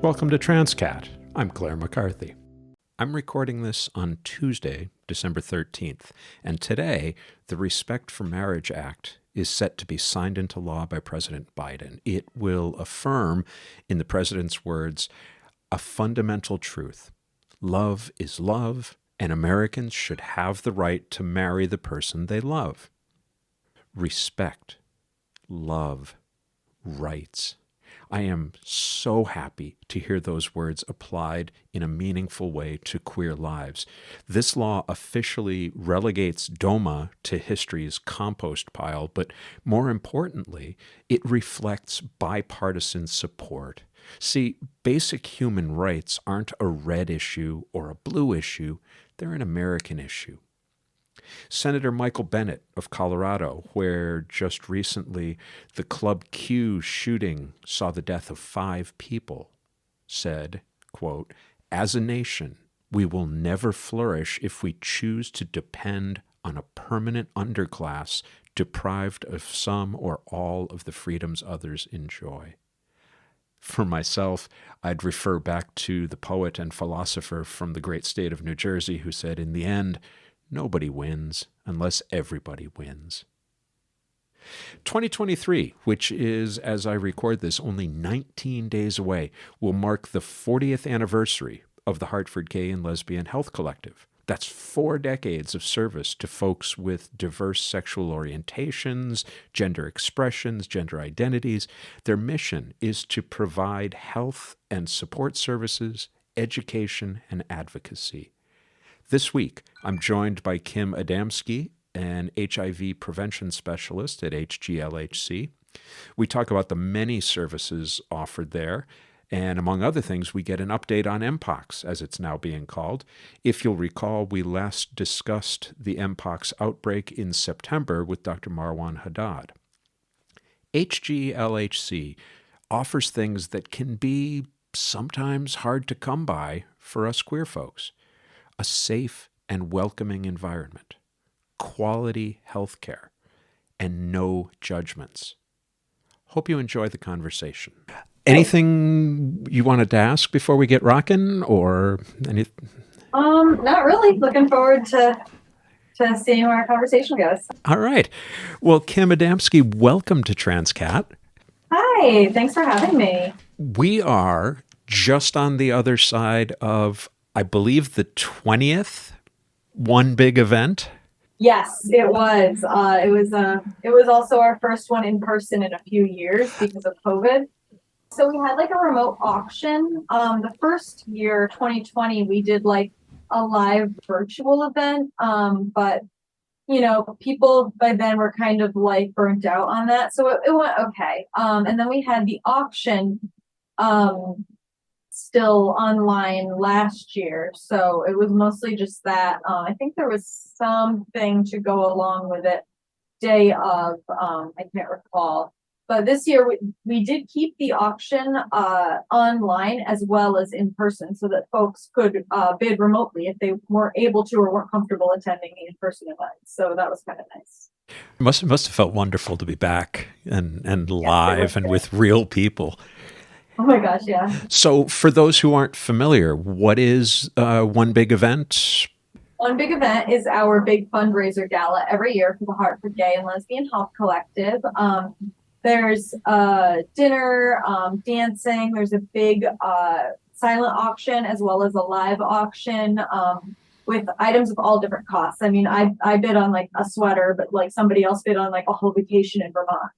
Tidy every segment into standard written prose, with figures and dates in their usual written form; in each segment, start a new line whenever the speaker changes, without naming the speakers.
Welcome to Transqat. I'm Claire McCarthy. I'm recording this on Tuesday, December 13th, and today the Respect for Marriage Act is set to be signed into law by President Biden. It will affirm, in the president's words, a fundamental truth. Love is love, and Americans should have the right to marry the person they love. Respect, love, rights. I am so happy to hear those words applied in a meaningful way to queer lives. This law officially relegates DOMA to history's compost pile, but more importantly, it reflects bipartisan support. See, basic human rights aren't a red issue or a blue issue, they're an American issue. Senator Michael Bennet of Colorado, where just recently the Club Q shooting saw the death of 5 people, said, quote, "As a nation, we will never flourish if we choose to depend on a permanent underclass deprived of some or all of the freedoms others enjoy." For myself, I'd refer back to the poet and philosopher from the great state of New Jersey who said, in the end, nobody wins unless everybody wins. 2023, which is, as I record this, only 19 days away, will mark the 40th anniversary of the Hartford Gay and Lesbian Health Collective. That's 4 decades of service to folks with diverse sexual orientations, gender expressions, gender identities. Their mission is to provide health and support services, education, and advocacy. This week, I'm joined by Kim Adamski, an HIV prevention specialist at HGLHC. We talk about the many services offered there, and among other things, we get an update on Mpox, as it's now being called. If you'll recall, we last discussed the Mpox outbreak in September with Dr. Marwan Haddad. HGLHC offers things that can be sometimes hard to come by for us queer folks. A safe and welcoming environment, quality health care, and no judgments. Hope you enjoy the conversation. Anything you wanted to ask before we get rocking, or anything?
Not really. Looking forward to seeing where our conversation goes.
All right. Well, Kim Adamski, welcome to Transqat.
Hi, thanks for having me.
We are just on the other side of, I believe, the 20th one big event.
Yes, it was. It was also our first one in person in a few years because of COVID. So we had like a remote auction. The first year, 2020, we did like a live virtual event. But you know, people by then were kind of like burnt out on that. So it went okay. And then we had the auction still online last year, so it was mostly just that. I think there was something to go along with it day of, I can't recall, but this year we did keep the auction online as well as in person so that folks could bid remotely if they weren't able to or weren't comfortable attending the in-person event. So that was kind of nice.
Must have felt wonderful to be back and live and with real people.
Oh my gosh, yeah.
So for those who aren't familiar, what is One Big Event?
One Big Event is our big fundraiser gala every year for the Hartford Gay and Lesbian Health Collective. There's dinner, dancing, there's a big silent auction as well as a live auction with items of all different costs. I mean, I bid on like a sweater, but like somebody else bid on like a whole vacation in Vermont.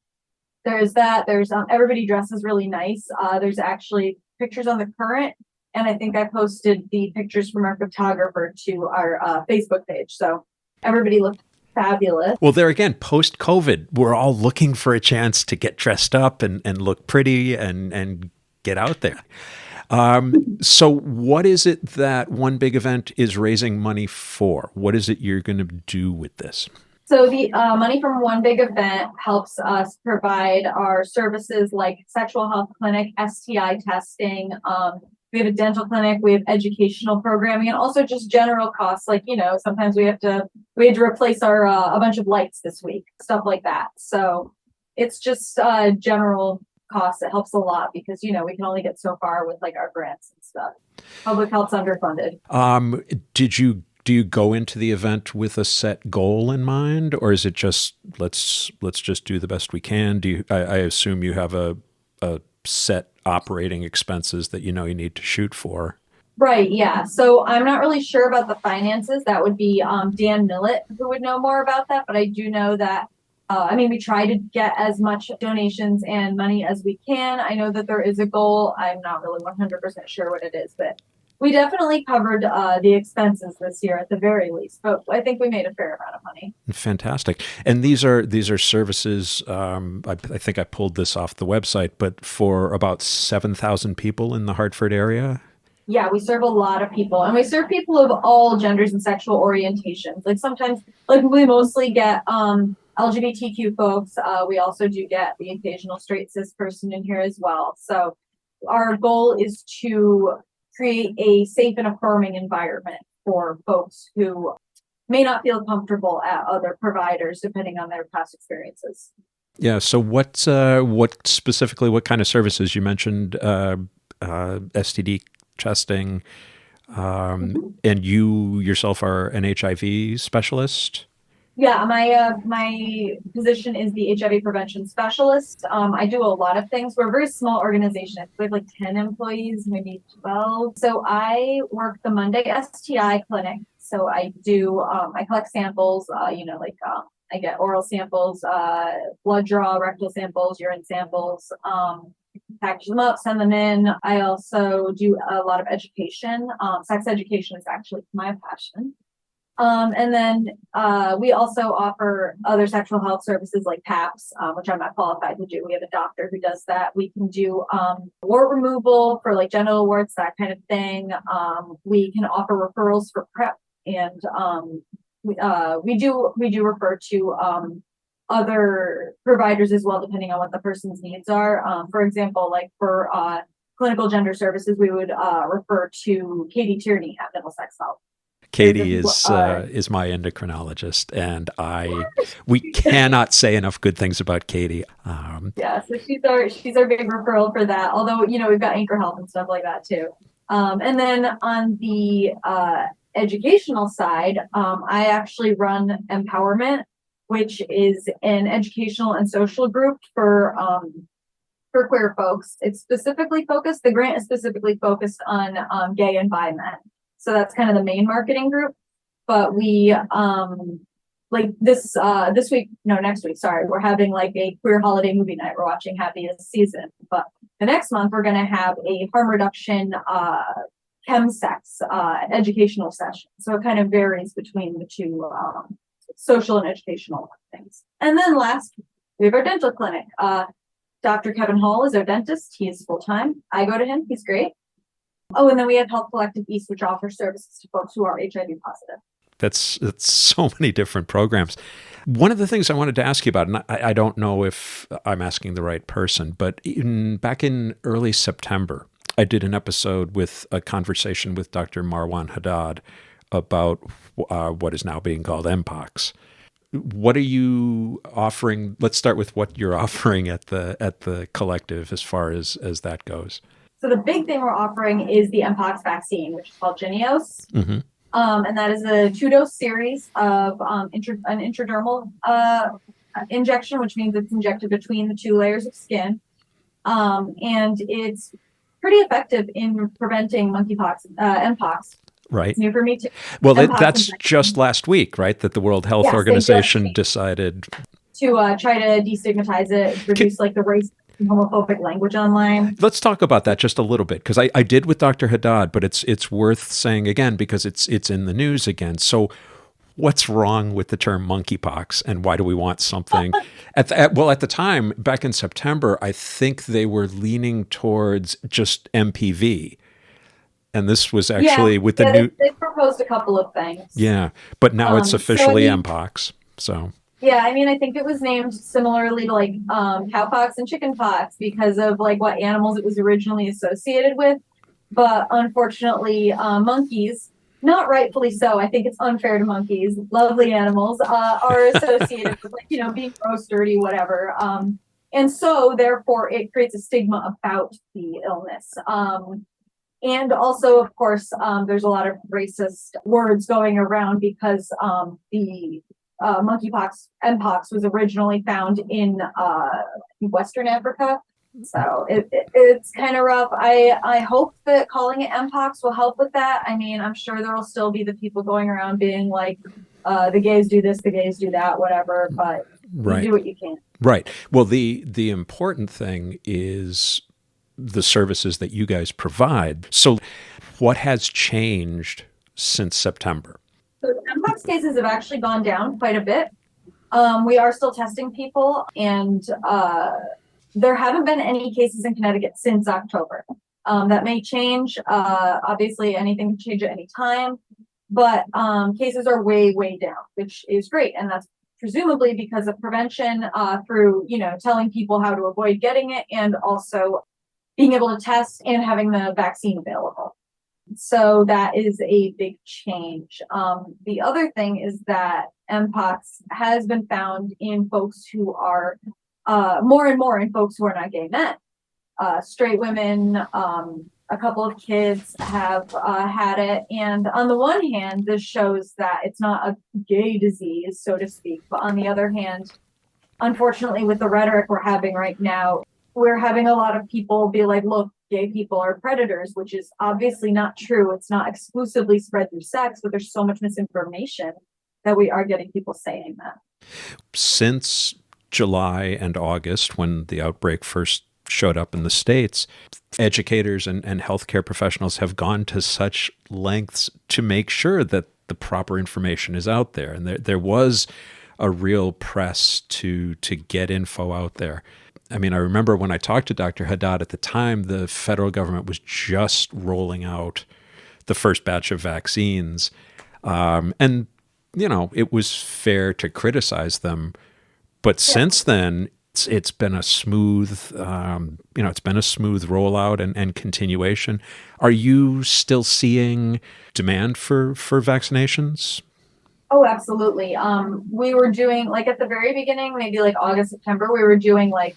There's that. There's everybody dresses really nice. There's actually pictures on the current, and I think I posted the pictures from our photographer to our Facebook page. So everybody looked fabulous.
Well, there again, post-COVID, we're all looking for a chance to get dressed up and look pretty and get out there. So what is it that One Big Event is raising money for? What is it you're going to do with this?
So the money from One Big Event helps us provide our services like sexual health clinic, STI testing. We have a dental clinic, we have educational programming, and also just general costs. Like, you know, sometimes we had to replace our a bunch of lights this week, stuff like that. So it's just general costs, it helps a lot because, we can only get so far with like our grants and stuff. Public health's underfunded.
Do you go into the event with a set goal in mind, or is it just let's just do the best we can? I assume you have a set operating expenses that you need to shoot for.
Right, yeah. So I'm not really sure about the finances. That would be Dan Millett who would know more about that. But I do know that, we try to get as much donations and money as we can. I know that there is a goal. I'm not really 100% sure what it is, but we definitely covered the expenses this year at the very least. But I think we made a fair amount of money.
Fantastic. And these are services. I think I pulled this off the website, but for about 7,000 people in the Hartford area.
Yeah, we serve a lot of people, and we serve people of all genders and sexual orientations. Like sometimes, like we mostly get LGBTQ folks. We also do get the occasional straight cis person in here as well. So our goal is to create a safe and affirming environment for folks who may not feel comfortable at other providers, depending on their past experiences.
Yeah. So what specifically, what kind of services you mentioned? STD testing, and you yourself are an HIV specialist?
Yeah, my position is the HIV prevention specialist. I do a lot of things. We're a very small organization. We have like 10 employees, maybe 12. So I work the Monday STI clinic. So I do, I collect samples, I get oral samples, blood draw, rectal samples, urine samples, package them up, send them in. I also do a lot of education. Sex education is actually my passion. And then we also offer other sexual health services like PAPS, which I'm not qualified to do. We have a doctor who does that. We can do wart removal for like genital warts, that kind of thing. We can offer referrals for PrEP, and we do refer to other providers as well, depending on what the person's needs are. For example, like for clinical gender services, we would refer to Katie Tierney at Middlesex Health.
Katie is my endocrinologist, and we cannot say enough good things about Katie.
Yeah, so she's our big referral for that. Although we've got Anchor Health and stuff like that too. And then on the educational side, I actually run Empowerment, which is an educational and social group for queer folks. It's specifically focused. The grant is specifically focused on gay and bi men. So that's kind of the main marketing group. But we next week, sorry, we're having like a queer holiday movie night. We're watching Happiest Season. But the next month we're gonna have a harm reduction chemsex educational session. So it kind of varies between the two social and educational things. And then last, we have our dental clinic. Dr. Kevin Hall is our dentist. He is full-time. I go to him. He's great. Oh, and then we have Health Collective East, which offers services to folks who are HIV positive.
That's so many different programs. One of the things I wanted to ask you about, and I don't know if I'm asking the right person, but back in early September, I did an episode with a conversation with Dr. Marwan Haddad about what is now being called Mpox. What are you offering? Let's start with what you're offering at the collective as far as that goes.
So the big thing we're offering is the Mpox vaccine, which is called Jynneos.
Mm-hmm.
And that is a 2-dose series of an intradermal injection, which means it's injected between the 2 layers of skin. And it's pretty effective in preventing monkeypox, Mpox.
Right.
It's new for me too.
Well, that's just last week, right? That the World Health Organization decided
to try to destigmatize it, reduce like the race and homophobic language online.
Let's talk about that just a little bit, because I did with Dr. Haddad, but it's worth saying again because it's in the news again. So what's wrong with the term monkeypox, and why do we want something? At the time, back in September, I think they were leaning towards just MPV. And this was actually with the new...
They proposed a couple of things.
Yeah, but now it's officially Mpox. So...
Yeah, I think it was named similarly to like cowpox and chickenpox because of like what animals it was originally associated with. But unfortunately, monkeys, not rightfully so, I think it's unfair to monkeys, lovely animals, are associated with like, being gross, dirty, whatever. And so therefore it creates a stigma about the illness. And also, of course, there's a lot of racist words going around because the monkeypox, Mpox, was originally found in Western Africa. So it's kind of rough. I hope that calling it Mpox will help with that. I mean, I'm sure there will still be the people going around being like, the gays do this, the gays do that, whatever. But you do what you can.
Right. Well, the important thing is the services that you guys provide. So what has changed since September?
So Mpox cases have actually gone down quite a bit. We are still testing people, and there haven't been any cases in Connecticut since October. That may change. Obviously, anything can change at any time, but cases are way, way down, which is great. And that's presumably because of prevention through, telling people how to avoid getting it, and also being able to test and having the vaccine available. So that is a big change. The other thing is that Mpox has been found in folks who are more and more in folks who are not gay men. Straight women, a couple of kids have had it. And on the one hand, this shows that it's not a gay disease, so to speak. But on the other hand, unfortunately, with the rhetoric we're having right now, we're having a lot of people be like, look, gay people are predators, which is obviously not true. It's not exclusively spread through sex, but there's so much misinformation that we are getting people saying that.
Since July and August, when the outbreak first showed up in the States, educators and healthcare professionals have gone to such lengths to make sure that the proper information is out there. And there was a real press to get info out there. I mean, I remember when I talked to Dr. Haddad at the time, the federal government was just rolling out the first batch of vaccines. And, it was fair to criticize them. But since then, it's been a smooth, it's been a smooth rollout and continuation. Are you still seeing demand for vaccinations?
Oh, absolutely. We were doing, like, at the very beginning, maybe like August, September, we were doing like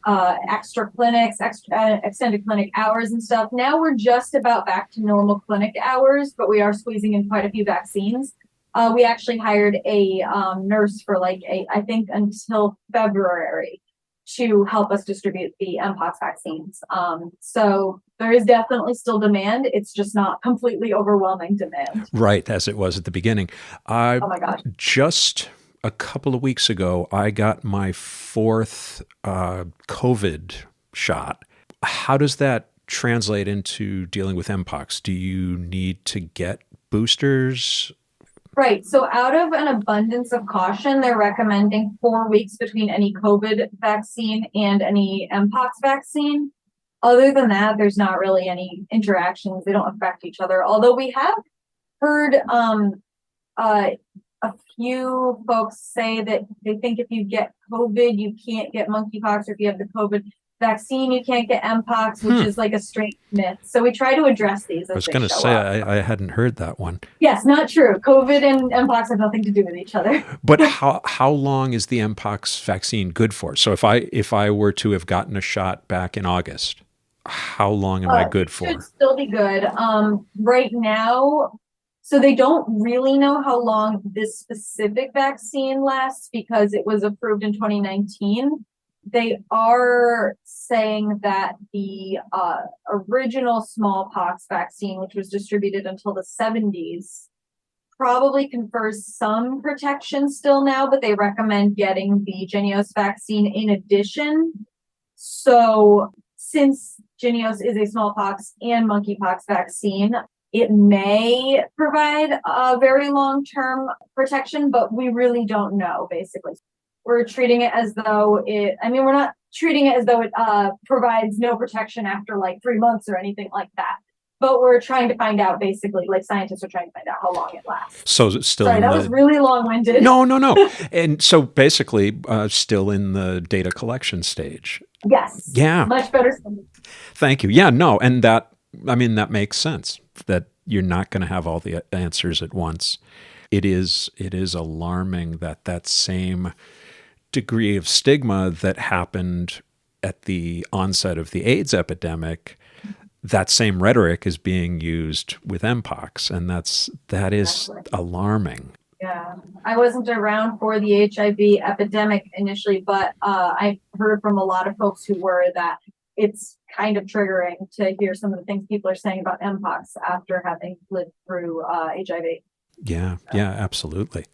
extra clinics, extended clinic hours and stuff. Now we're just about back to normal clinic hours, but we are squeezing in quite a few vaccines. We actually hired a nurse for I think until February to help us distribute the Mpox vaccines. So there is definitely still demand. It's just not completely overwhelming demand.
Right, as it was at the beginning.
Oh my gosh.
Just a couple of weeks ago, I got my fourth COVID shot. How does that translate into dealing with Mpox? Do you need to get boosters?
Right. So out of an abundance of caution, they're recommending 4 weeks between any COVID vaccine and any Mpox vaccine. Other than that, there's not really any interactions. They don't affect each other. Although we have heard a few folks say that they think if you get COVID, you can't get monkeypox, or if you have the COVID vaccine, you can't get Mpox, which is like a straight myth. So we try to address these.
I was going to say, I hadn't heard that one.
Yes, not true. COVID and Mpox have nothing to do with each other.
But how long is the Mpox vaccine good for? So if I were to have gotten a shot back in August, how long am I good for?
It should still be good. Right now, so they don't really know how long this specific vaccine lasts because it was approved in 2019. They are saying that the original smallpox vaccine, which was distributed until the 70s, probably confers some protection still now, but they recommend getting the Jynneos vaccine in addition. So since Jynneos is a smallpox and monkeypox vaccine, it may provide a very long-term protection, but we really don't know, basically. We're treating it as though we're not treating it as though it provides no protection after like 3 months or anything like that. But we're trying to find out, basically, like scientists are trying to find out how long it lasts.
So it's still
Sorry, that was really long-winded.
No. And so basically still in the data collection stage.
Yes.
Yeah.
Much better.
Thank you. Yeah, no. And that makes sense, that you're not going to have all the answers at once. It is alarming that same degree of stigma that happened at the onset of the AIDS epidemic, that same rhetoric is being used with Mpox, and that is alarming.
Yeah, I wasn't around for the HIV epidemic initially, but I heard from a lot of folks who were that it's kind of triggering to hear some of the things people are saying about Mpox after having lived through HIV.
Yeah, absolutely.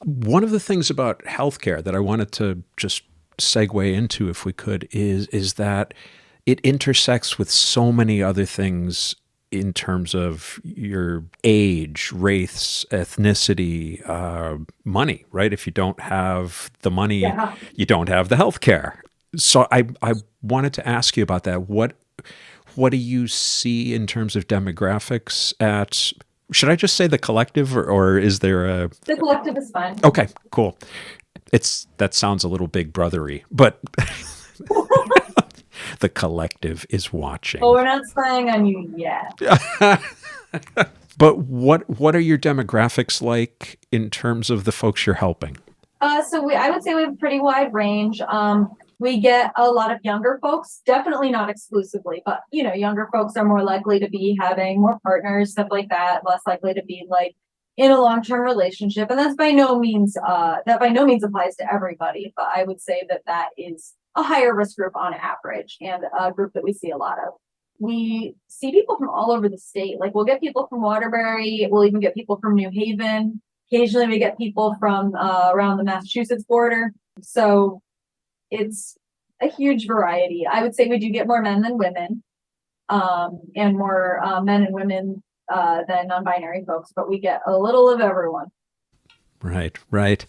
One of the things about healthcare that I wanted to just segue into, if we could, is that it intersects with so many other things in terms of your age, race, ethnicity, money, right? If you don't have the money, you don't have the healthcare. So I wanted to ask you about that. What do you see in terms of demographics at, should I just say the collective, or is there a...
The collective is fine.
Okay, cool. That sounds a little big brothery, but the collective is watching.
Well, we're not spying on you yet.
But what are your demographics like in terms of the folks you're helping?
So I would say we have a pretty wide range. We get a lot of younger folks, definitely not exclusively, but younger folks are more likely to be having more partners, stuff like that, less likely to be like in a long-term relationship. And that's by no means applies to everybody, but I would say that is a higher risk group on average, and a group that we see a lot of. We see people from all over the state. Like, we'll get people from Waterbury, we'll even get people from New Haven. Occasionally we get people from around the Massachusetts border. So it's a huge variety. I would say we do get more men than women, and more men and women than non-binary folks, but we get a little of everyone.
Right.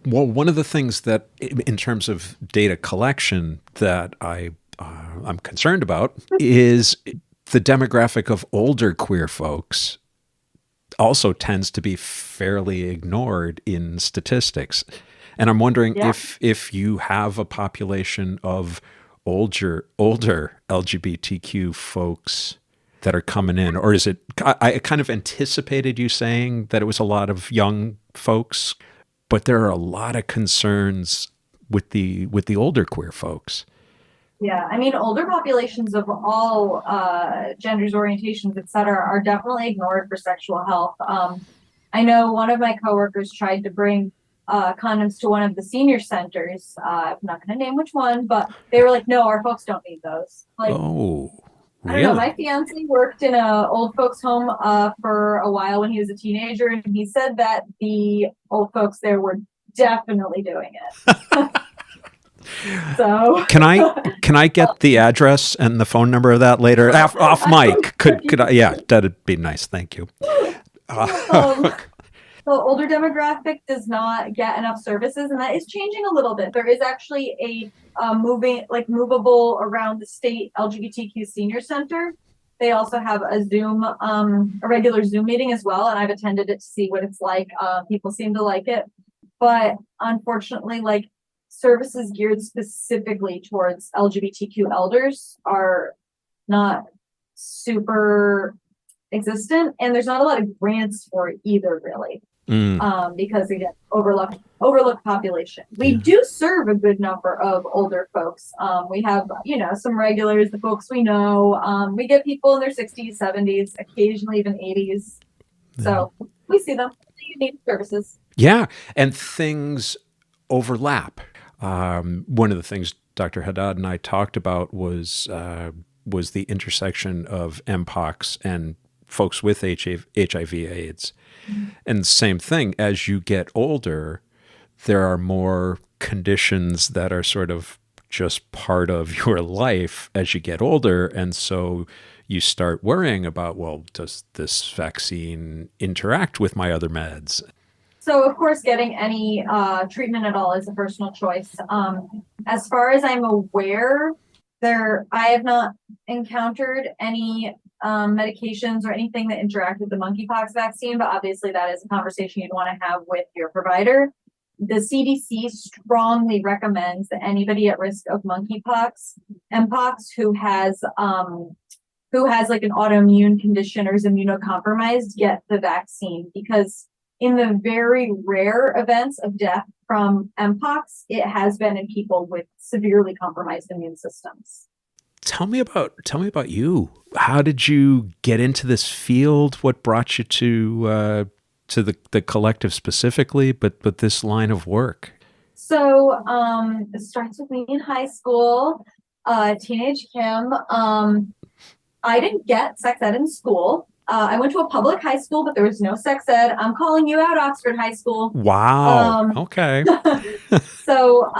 Well, one of the things that, in terms of data collection, that I'm concerned about is the demographic of older queer folks also tends to be fairly ignored in statistics. And I'm wondering if you have a population of older LGBTQ folks that are coming in, or is it, I kind of anticipated you saying that it was a lot of young folks, but there are a lot of concerns with the older queer folks.
Yeah, I mean, older populations of all genders, orientations, etc., are definitely ignored for sexual health. I know one of my coworkers tried to bring condoms to one of the senior centers. I'm not going to name which one, but they were like, "No, our folks don't need those." Like,
oh, really?
I don't know. My fiance worked in a old folks home for a while when he was a teenager, and he said that the old folks there were definitely doing it. So
can I get the address and the phone number of that later off mic? Could I? Yeah, that'd be nice. Thank you.
The older demographic does not get enough services, and that is changing a little bit. There is actually a movable around the state LGBTQ senior center. They also have a regular Zoom meeting as well, and I've attended it to see what it's like. People seem to like it, but unfortunately, services geared specifically towards LGBTQ elders are not super existent, and there's not a lot of grants for it either, really. Because again, overlooked population. We do serve a good number of older folks. We have, some regulars, the folks we know. We get people in their 60s, 70s, occasionally even 80s. So we see them. They need services.
Yeah, and things overlap. One of the things Dr. Haddad and I talked about was the intersection of Mpox and folks with HIV/AIDS. And same thing, as you get older, there are more conditions that are sort of just part of your life as you get older. And so you start worrying about, well, does this vaccine interact with my other meds?
So, of course, getting any treatment at all is a personal choice. As far as I'm aware, I have not encountered any medications or anything that interact with the monkeypox vaccine, but obviously that is a conversation you'd want to have with your provider. The CDC strongly recommends that anybody at risk of Mpox, who has like an autoimmune condition or is immunocompromised, get the vaccine, because in the very rare events of death from Mpox, it has been in people with severely compromised immune systems.
Tell me about you. How did you get into this field? What brought you to the collective specifically, but this line of work?
So it starts with me in high school, teenage Kim. I didn't get sex ed in school. I went to a public high school, but there was no sex ed. I'm calling you out, Oxford High School.
Wow. Okay.
So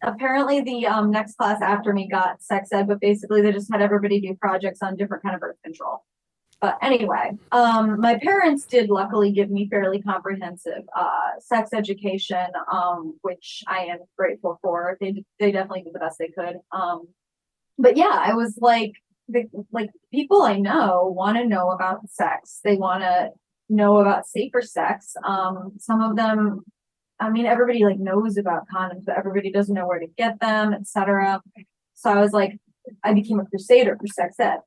apparently the next class after me got sex ed, but basically they just had everybody do projects on different kind of birth control. But anyway, my parents did luckily give me fairly comprehensive sex education, which I am grateful for. They definitely did the best they could. But yeah, I was like people I know want to know about sex. They want to know about safer sex. Some of them, I mean, everybody like knows about condoms, but everybody doesn't know where to get them, etc. So I was like, I became a crusader for sex ed.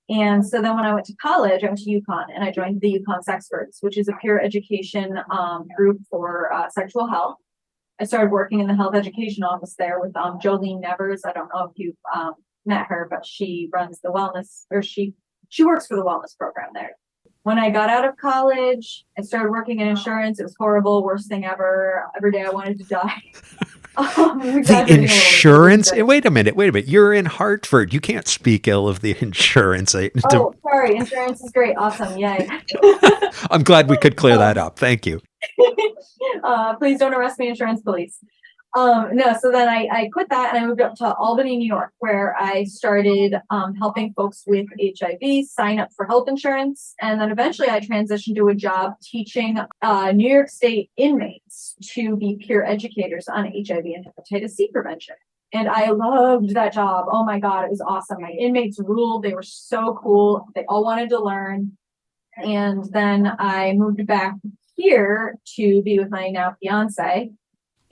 And so then when I went to college, I went to UConn and I joined the UConn Sexperts, which is a peer education group for sexual health. I started working in the health education office there with Jolene Nevers. I don't know if you've met her, but she runs the wellness, or she works for the wellness program there. When I got out of college, I started working in insurance. It was horrible, worst thing ever. Every day I wanted to die.
The insurance? Wait a minute. You're in Hartford. You can't speak ill of the insurance.
Oh, sorry. Insurance is great. Awesome. Yay.
I'm glad we could clear that up. Thank you.
Please don't arrest me, insurance police. No, so then I quit that and I moved up to Albany, New York, where I started helping folks with HIV sign up for health insurance. And then eventually I transitioned to a job teaching New York State inmates to be peer educators on HIV and hepatitis C prevention. And I loved that job. Oh my God, it was awesome. My inmates ruled. They were so cool. They all wanted to learn. And then I moved back here to be with my now fiance.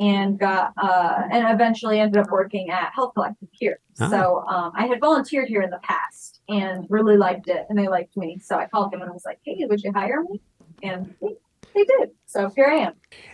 And eventually ended up working at Health Collective here. Oh. So I had volunteered here in the past and really liked it, and they liked me. So I called them and was like, "Hey, would you hire me?" And they did. So here I am.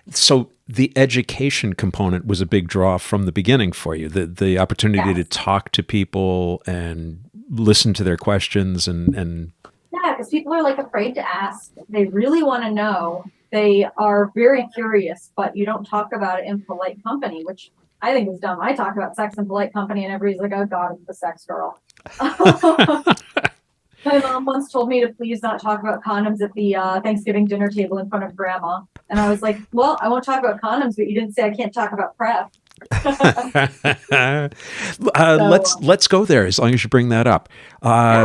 So
the education component was a big draw from the beginning for you. The opportunity to talk to people and listen to their questions and
yeah, because people are like afraid to ask. They really want to know. They are very curious, but you don't talk about it in polite company, which I think is dumb. I talk about sex in polite company and everybody's like, "Oh God, I'm the sex girl." My mom once told me to please not talk about condoms at the Thanksgiving dinner table in front of grandma. And I was like, well, I won't talk about condoms, but you didn't say I can't talk about PrEP.
Let's go there as long as you bring that up.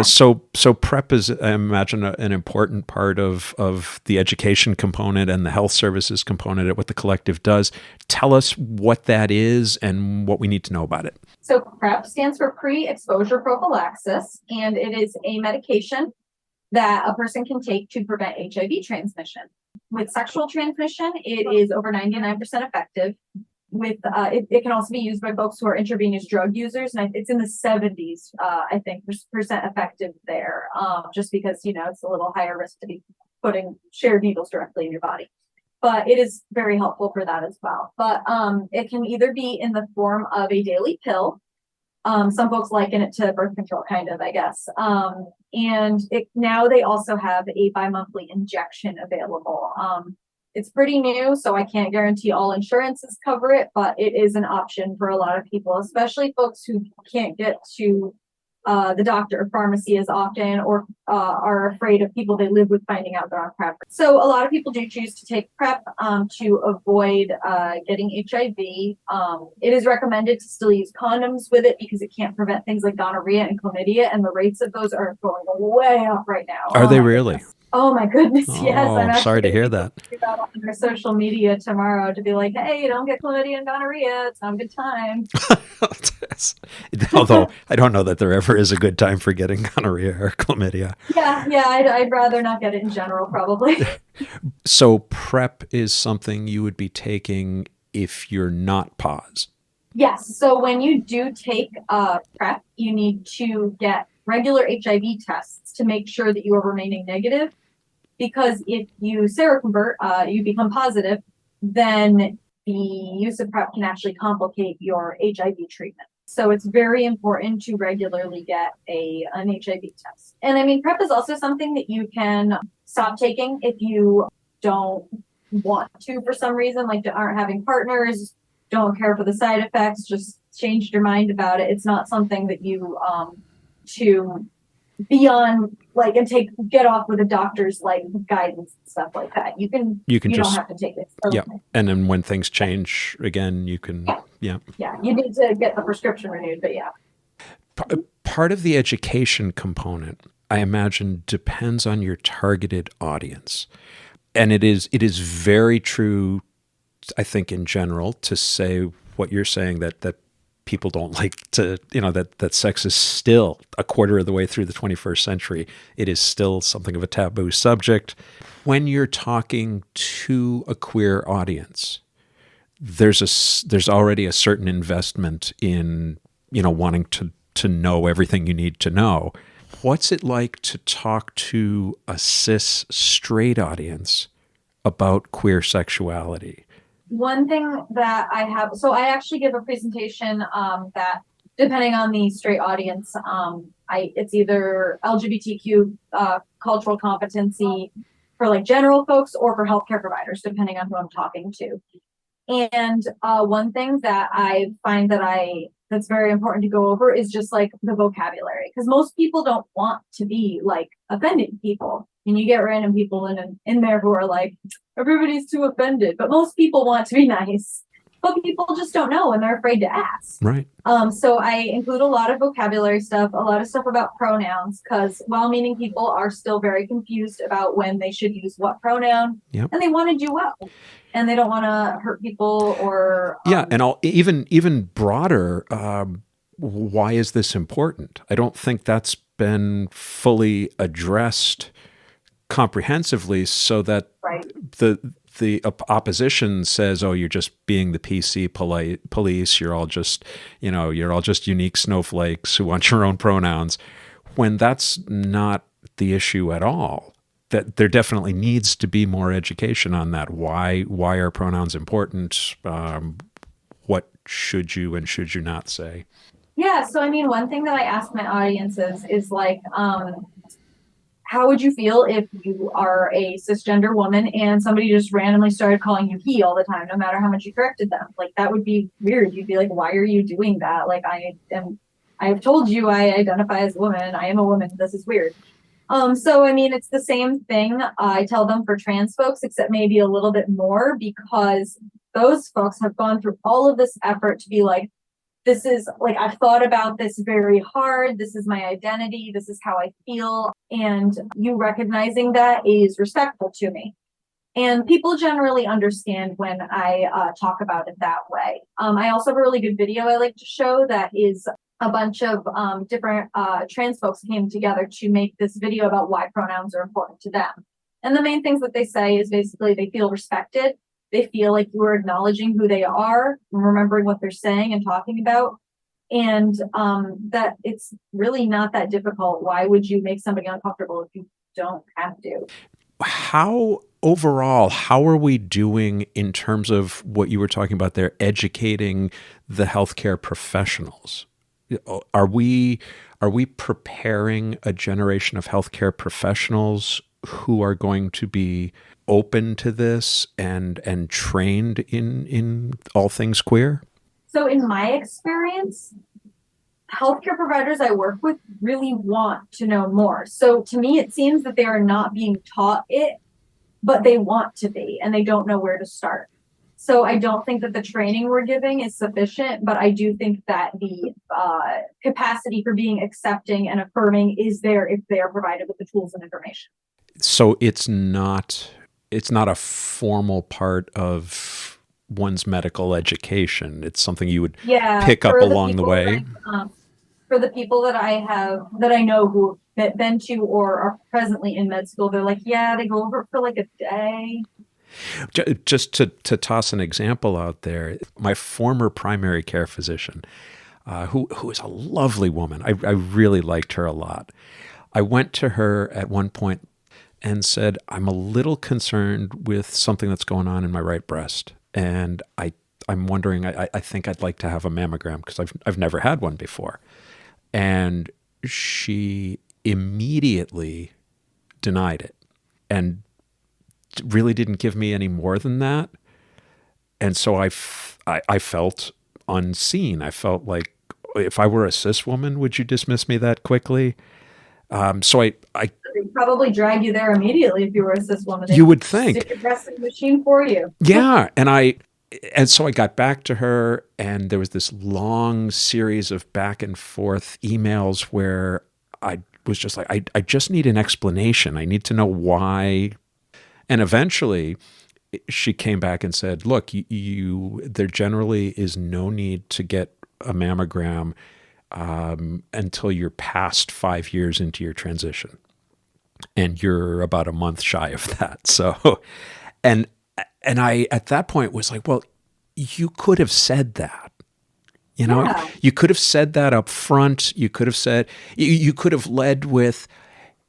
So PrEP is, I imagine, an important part of the education component and the health services component at what the collective does. Tell us what that is and what we need to know about it.
So PrEP stands for pre-exposure prophylaxis, and it is a medication that a person can take to prevent HIV transmission. With sexual transmission, it is over 99% effective. With it can also be used by folks who are intravenous drug users, and it's in the 70s, I think, percent effective there, just because it's a little higher risk to be putting shared needles directly in your body. But it is very helpful for that as well. But it can either be in the form of a daily pill. Some folks liken it to birth control, kind of, I guess. And now they also have a bi-monthly injection available. It's pretty new, so I can't guarantee all insurances cover it, but it is an option for a lot of people, especially folks who can't get to the doctor or pharmacy as often, or are afraid of people they live with finding out they're on PrEP. So a lot of people do choose to take PrEP to avoid getting HIV. It is recommended to still use condoms with it because it can't prevent things like gonorrhea and chlamydia, and the rates of those are going way up right now.
Are they really?
Goodness. Oh my goodness, yes.
I'm sorry to hear that.
On their social media tomorrow to be like, hey, don't get chlamydia and gonorrhea. It's not a good time.
Although I don't know that there ever is a good time for getting gonorrhea or chlamydia.
Yeah, I'd rather not get it in general, probably.
So PrEP is something you would be taking if you're not POS.
Yes. So when you do take PrEP, you need to get regular HIV tests to make sure that you are remaining negative. because if you seroconvert, you become positive, then the use of PrEP can actually complicate your HIV treatment. So it's very important to regularly get an HIV test. And I mean, PrEP is also something that you can stop taking if you don't want to for some reason, like aren't having partners, don't care for the side effects, just changed your mind about it. It's not something that you to be on like and get off with a doctor's like guidance and stuff like that. You don't have to take it.
Yeah. And then when things change again, you can
yeah, you need to get the prescription renewed, but yeah.
Part of the education component, I imagine, depends on your targeted audience. And it is very true, I think, in general, to say what you're saying, that people don't like to, that sex is still a quarter of the way through the 21st century. It is still something of a taboo subject. When you're talking to a queer audience, there's already a certain investment in, wanting to know everything you need to know. What's it like to talk to a cis straight audience about queer sexuality?
One thing that I have, so I actually give a presentation that, depending on the straight audience, it's either LGBTQ cultural competency for like general folks or for healthcare providers, depending on who I'm talking to. And one thing that I find that's very important to go over is just like the vocabulary, because most people don't want to be like offending people. And you get random people in there who are like, everybody's too offended, but most people want to be nice, but people just don't know and they're afraid to ask.
Right.
So I include a lot of vocabulary stuff, a lot of stuff about pronouns, because well-meaning people are still very confused about when they should use what pronoun, and they want to do well, and they don't want to hurt people or
and even broader. Why is this important? I don't think that's been fully addressed comprehensively, so that the opposition says, "Oh, you're just being the PC police. You're all just unique snowflakes who want your own pronouns," when that's not the issue at all. That there definitely needs to be more education on that. Why are pronouns important? What should you and should you not say?
Yeah. So, I mean, one thing that I ask my audiences is like, how would you feel if you are a cisgender woman and somebody just randomly started calling you he all the time, no matter how much you corrected them? Like, that would be weird. You'd be like, why are you doing that? Like, I've told you I identify as a woman. I am a woman. This is weird. So, I mean, it's the same thing I tell them for trans folks, except maybe a little bit more, because those folks have gone through all of this effort to be like, this is like, I've thought about this very hard. This is my identity. This is how I feel. And you recognizing that is respectful to me. And people generally understand when I talk about it that way. I also have a really good video I like to show that is a bunch of different trans folks came together to make this video about why pronouns are important to them. And the main things that they say is basically they feel respected. They feel like you are acknowledging who they are and remembering what they're saying and talking about. And that it's really not that difficult. Why would you make somebody uncomfortable if you don't have to?
How are we doing in terms of what you were talking about there, educating the healthcare professionals? Are we preparing a generation of healthcare professionals who are going to be open to this and trained in all things queer?
So in my experience, healthcare providers I work with really want to know more. So to me, it seems that they are not being taught it, but they want to be, and they don't know where to start. So I don't think that the training we're giving is sufficient, but I do think that the capacity for being accepting and affirming is there if they are provided with the tools and information.
So it's not a formal part of one's medical education. It's something you would pick up along the way.
For the people that I know who have been to or are presently in med school, they're like, they go over for like a day.
Just to toss an example out there, my former primary care physician, who is a lovely woman, I really liked her a lot. I went to her at one point and said, I'm a little concerned with something that's going on in my right breast. And I'm wondering, I think I'd like to have a mammogram because I've never had one before. And she immediately denied it and really didn't give me any more than that. And so I felt unseen. I felt like, if I were a cis woman, would you dismiss me that quickly? So I
They'd probably drag you there immediately if you were a cis woman.
you would think,
stick your breast in the machine for you.
yeah. And so I got back to her, and there was this long series of back and forth emails where I was just like, I just need an explanation. I need to know why. And eventually she came back and said, look, there generally is no need to get a mammogram until you're past 5 years into your transition. And you're about a month shy of that. So, and I, at that point, was like, well, you could have said that.
Yeah.
You could have said that up front. You could have said, you could have led with,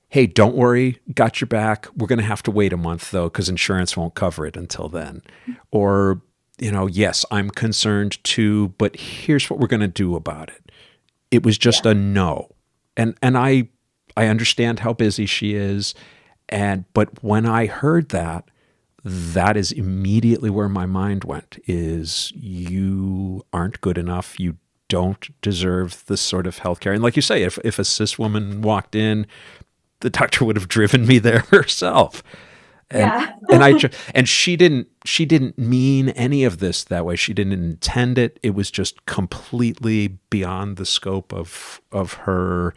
hey, don't worry, got your back. We're going to have to wait a month, though, because insurance won't cover it until then. Or, yes, I'm concerned too, but here's what we're going to do about it. It was just a no. And I understand how busy she is. But when I heard that, that is immediately where my mind went, is you aren't good enough. You don't deserve this sort of healthcare. And like you say, if a cis woman walked in, the doctor would have driven me there herself. And she didn't mean any of this that way. She didn't intend it. It was just completely beyond the scope of her.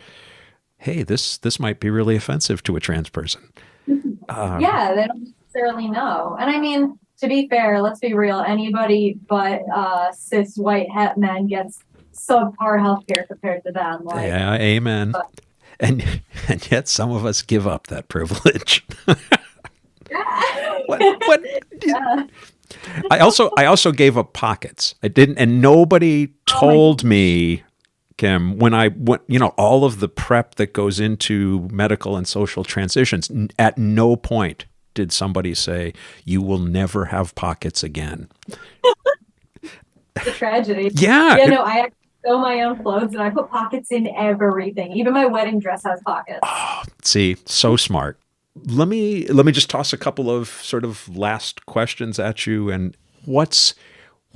Hey, this might be really offensive to a trans person.
They don't necessarily know. And I mean, to be fair, let's be real. Anybody but cis white het men gets subpar healthcare compared to them.
Yeah, amen. And yet some of us give up that privilege. I also gave up pockets. I didn't, and nobody told me, Kim, when I went, all of the prep that goes into medical and social transitions. At no point did somebody say, you will never have pockets again.
It's a tragedy.
Yeah.
I sew my own clothes and I put pockets in everything. Even my wedding dress has pockets.
Oh, see, so smart. Let me just toss a couple of sort of last questions at you. And what's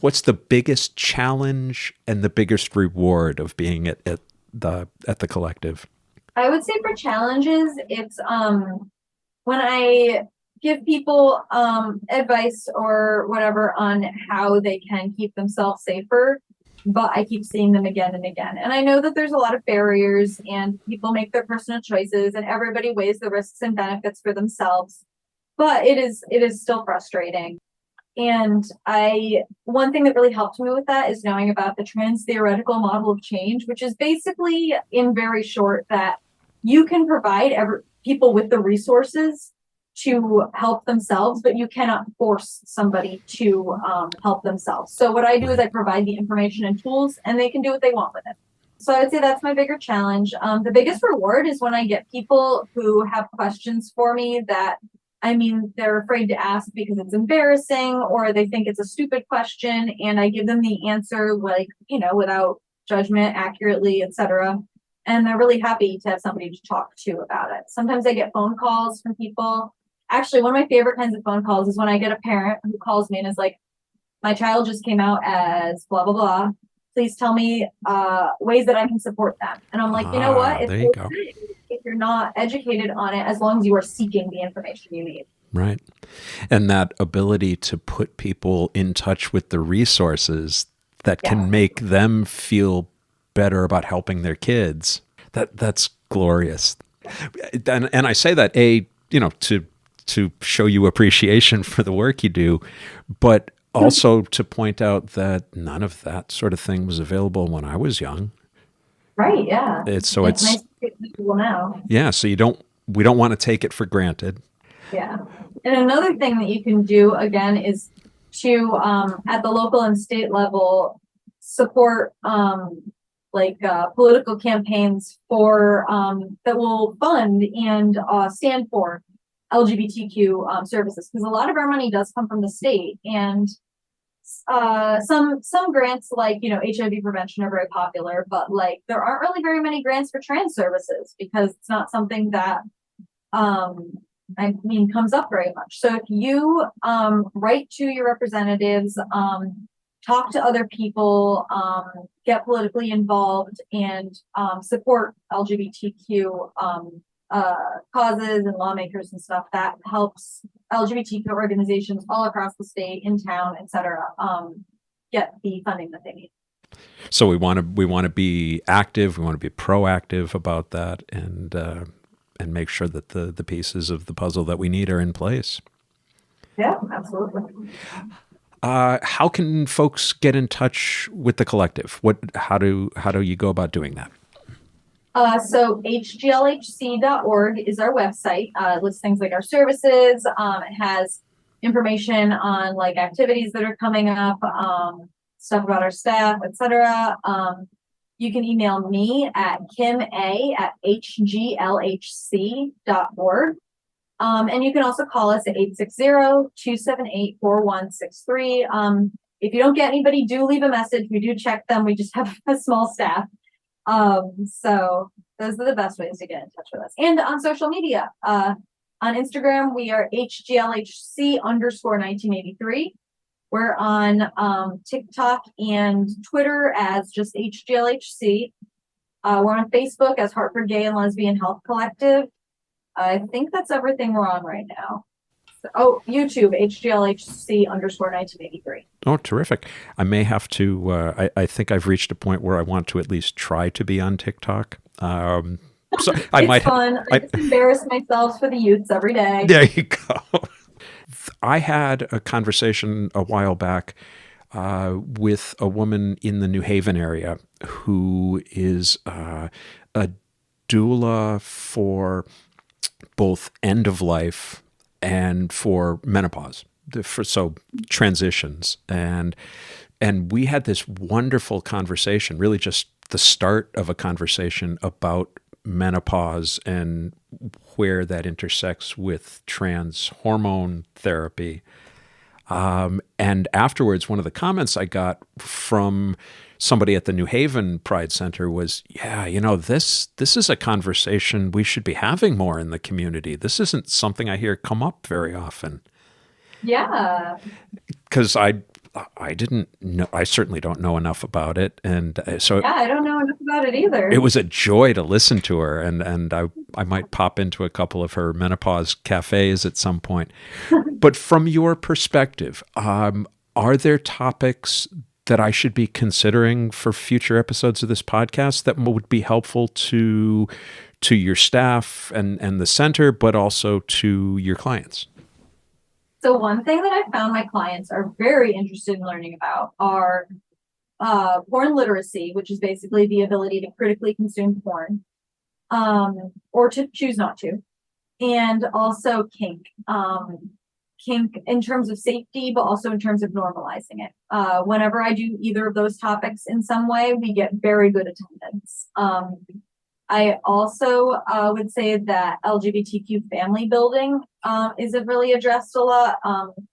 the biggest challenge and the biggest reward of being at the collective?
I would say for challenges, it's when I give people advice or whatever on how they can keep themselves safer, but I keep seeing them again and again. And I know that there's a lot of barriers and people make their personal choices and everybody weighs the risks and benefits for themselves, but it is still frustrating. And one thing that really helped me with that is knowing about the trans theoretical model of change, which is basically, in very short, that you can provide people with the resources to help themselves, but you cannot force somebody to help themselves. So what I do is I provide the information and tools, and they can do what they want with it. So I would say that's my bigger challenge. The biggest reward is when I get people who have questions for me that, they're afraid to ask because it's embarrassing or they think it's a stupid question, and I give them the answer, without judgment, accurately, etc. And they're really happy to have somebody to talk to about it. Sometimes I get phone calls from people. Actually, one of my favorite kinds of phone calls is when I get a parent who calls me and is like, my child just came out as blah, blah, blah. Please tell me ways that I can support them. And I'm like, you know what? It's okay if you're not educated on it, as long as you are seeking the information you need.
Right. And that ability to put people in touch with the resources that can make them feel better about helping their kids. That's glorious. And I say that, to show you appreciation for the work you do, but also to point out that none of that sort of thing was available when I was young.
Right. Yeah.
It's
nice to get people now.
Yeah. So we don't want to take it for granted.
Yeah. And another thing that you can do again is to, at the local and state level, support, political campaigns for, that will fund and, stand for LGBTQ services, because a lot of our money does come from the state, and some grants like HIV prevention are very popular, but like there aren't really very many grants for trans services because it's not something that comes up very much. So if you write to your representatives, talk to other people, get politically involved, and support LGBTQ causes and lawmakers and stuff, that helps LGBTQ organizations all across the state, in town, etc., get the funding that they need.
So we want to be active. We want to be proactive about that, and make sure that the pieces of the puzzle that we need are in place.
Yeah, absolutely.
How can folks get in touch with the collective? How do you go about doing that?
So hglhc.org is our website. It lists things like our services. It has information on like activities that are coming up, stuff about our staff, etc. You can email me at kim@hglhc.org. And you can also call us at 860-278-4163. If you don't get anybody, do leave a message. We do check them. We just have a small staff. So those are the best ways to get in touch with us. And on social media, on Instagram, we are HGLHC_1983. We're on TikTok and Twitter as just HGLHC. We're on Facebook as Hartford Gay and Lesbian Health Collective. I think that's everything we're on right now. YouTube, HGLHC_1983.
Oh, terrific. I may have to, I think I've reached a point where I want to at least try to be on TikTok. So
it's fun. I just embarrass myself for the youths every day.
There you go. I had a conversation a while back with a woman in the New Haven area who is a doula for both end of life and for menopause, so transitions. And we had this wonderful conversation, really just the start of a conversation about menopause and where that intersects with trans hormone therapy. And afterwards, one of the comments I got from somebody at the New Haven Pride Center was, this is a conversation we should be having more in the community. This isn't something I hear come up very often.
Yeah.
Because I didn't know, I certainly don't know enough about it. And so
yeah, I don't know enough about it either.
It was a joy to listen to her. And I might pop into a couple of her menopause cafes at some point. But from your perspective, are there topics that I should be considering for future episodes of this podcast that would be helpful to your staff and the center, but also to your clients?
So one thing that I found my clients are very interested in learning about are porn literacy, which is basically the ability to critically consume porn, or to choose not to, and also kink. Kink in terms of safety, but also in terms of normalizing it. Whenever I do either of those topics in some way, we get very good attendance. I also would say that LGBTQ family building isn't really addressed a lot.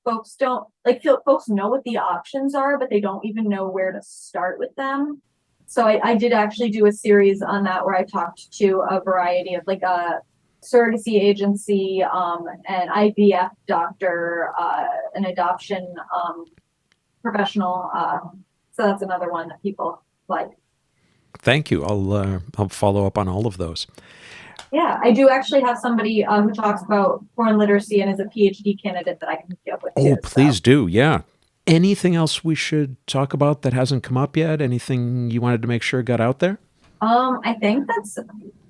Folks know what the options are, but they don't even know where to start with them. So I did actually do a series on that where I talked to a variety of like a surrogacy agency, an IVF doctor, an adoption professional. So that's another one that people like.
Thank you. I'll follow up on all of those.
Yeah, I do actually have somebody who talks about porn literacy and is a PhD candidate that I can hook you up with.
Oh, please do. Yeah. Anything else we should talk about that hasn't come up yet? Anything you wanted to make sure got out there?
I think that's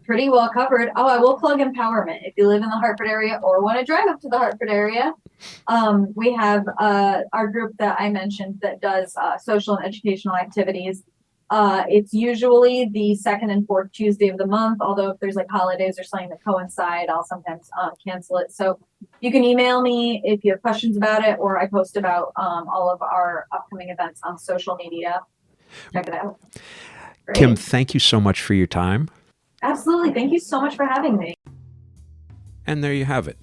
pretty well covered. Oh, I will plug empowerment. If you live in the Hartford area or want to drive up to the Hartford area, we have our group that I mentioned that does social and educational activities. It's usually the second and fourth Tuesday of the month, although if there's like holidays or something that coincide, I'll sometimes cancel it. So you can email me if you have questions about it, or I post about all of our upcoming events on social media. Check it out. Great.
Kim, thank you so much for your time.
Absolutely. Thank you so much for having me.
And there you have it.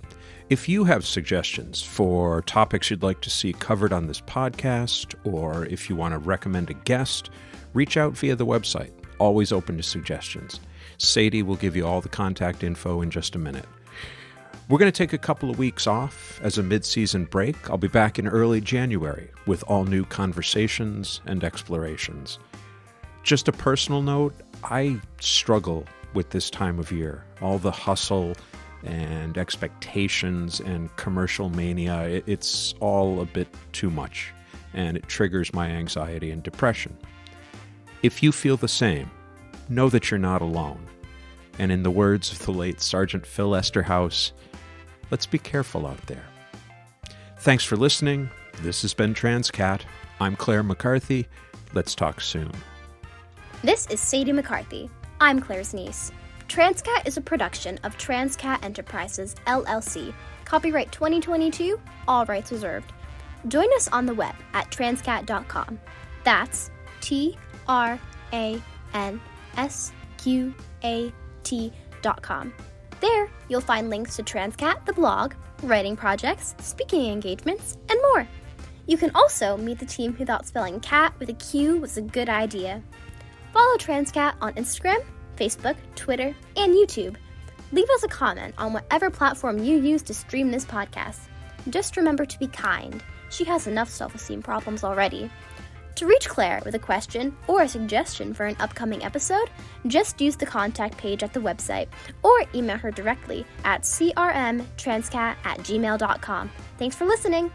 If you have suggestions for topics you'd like to see covered on this podcast, or if you want to recommend a guest, reach out via the website. Always open to suggestions. Sadie will give you all the contact info in just a minute. We're going to take a couple of weeks off as a mid-season break. I'll be back in early January with all new conversations and explorations. Just a personal note, I struggle with this time of year. All the hustle and expectations and commercial mania, it's all a bit too much, and it triggers my anxiety and depression. If you feel the same, know that you're not alone. And in the words of the late Sergeant Phil Esterhaus, let's be careful out there. Thanks for listening. This has been Transqat. I'm Claire McCarthy. Let's talk soon.
This is Sadie McCarthy. I'm Claire's niece. Transqat is a production of Transqat Enterprises, LLC. Copyright 2022, all rights reserved. Join us on the web at transqat.com. That's TRANSQAT.com. There, you'll find links to Transqat, the blog, writing projects, speaking engagements, and more. You can also meet the team who thought spelling cat with a Q was a good idea. Follow Transqat on Instagram, Facebook, Twitter, and YouTube. Leave us a comment on whatever platform you use to stream this podcast. Just remember to be kind. She has enough self-esteem problems already. To reach Claire with a question or a suggestion for an upcoming episode, just use the contact page at the website or email her directly at crmtransqat@gmail.com. Thanks for listening.